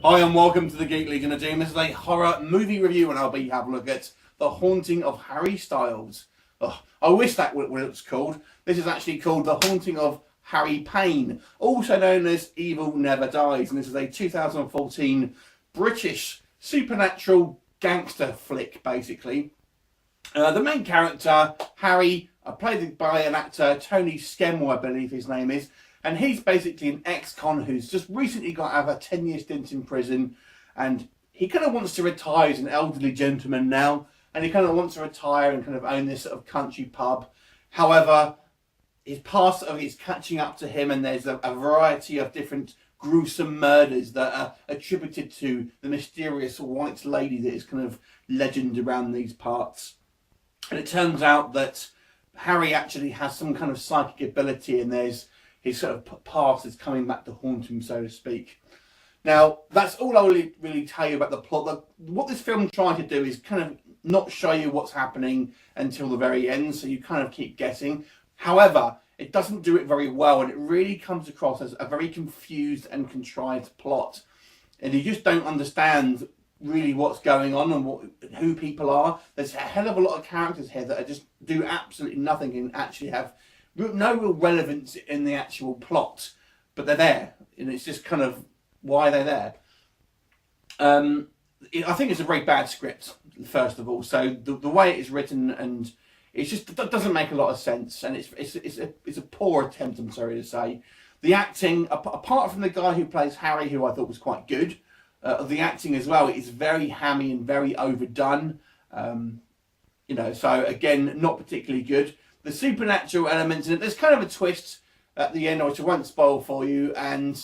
Hi and welcome to the Geek Legion of Doom. This is a horror movie review and I'll be having a look at The Haunting of Harry Styles. Oh, I wish that was what it's called. This is actually called The Haunting of Harry Payne, also known as Evil Never Dies, and this is a 2014 British supernatural gangster flick, basically. The main character, Harry, played by an actor, Tony Scannell, I believe his name is, and he's basically an ex-con who's just recently got out of a 10-year stint in prison, and he kind of wants to retire. He's an elderly gentleman now, and he kind of wants to retire and kind of own this sort of country pub. However, his past is catching up to him, and there's a variety of different gruesome murders that are attributed to the mysterious white lady that is kind of legend around these parts. And it turns out that Harry actually has some kind of psychic ability, and there's his sort of past is coming back to haunt him, so to speak. Now, that's all I'll really tell you about the plot. What this film tried to do is kind of not show you what's happening until the very end, so you kind of keep guessing. However, it doesn't do it very well, and it really comes across as a very confused and contrived plot. And you just don't understand really what's going on and who people are. There's a hell of a lot of characters here that just do absolutely nothing and actually have no real relevance in the actual plot, but they're there, and it's just kind of why they're there. I think it's a very bad script, first of all. So the way it is written, and it just doesn't make a lot of sense, and it's a poor attempt, I'm sorry to say. The acting, apart from the guy who plays Harry, who I thought was quite good, the acting as well is very hammy and very overdone. So again, not particularly good. The supernatural elements in it, there's kind of a twist at the end, which I won't spoil for you, and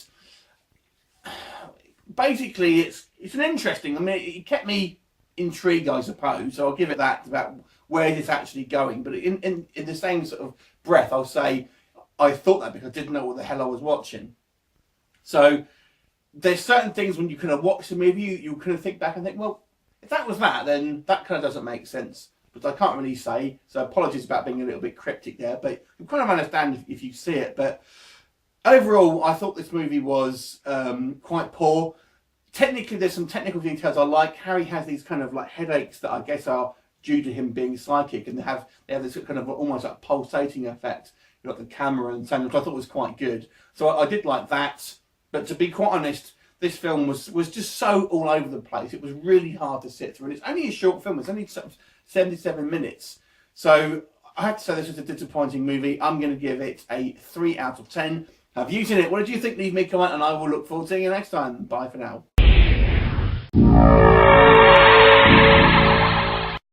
basically it's an interesting, it kept me intrigued, I suppose, so I'll give it that, about where it's actually going. But in the same sort of breath, I'll say I thought that because I didn't know what the hell I was watching. So there's certain things when you kind of watch the movie, you kind of think back and think, well, if that was that, then that kind of doesn't make sense. But I can't really say, so apologies about being a little bit cryptic there, but you kind of understand if you see it. But overall, I thought this movie was quite poor. Technically, there's some technical details I like. Harry has these kind of like headaches that I guess are due to him being psychic, and they have this kind of almost like pulsating effect, like the camera and so, which I thought was quite good. So I did like that. But to be quite honest, this film was just so all over the place. It was really hard to sit through, and it's only a short film. It's only 77 minutes. So I have to say this was a disappointing movie. I'm going to give it a 3 out of 10. Have you seen it? What did you think? Leave me a comment and I will look forward to seeing you next time. Bye for now.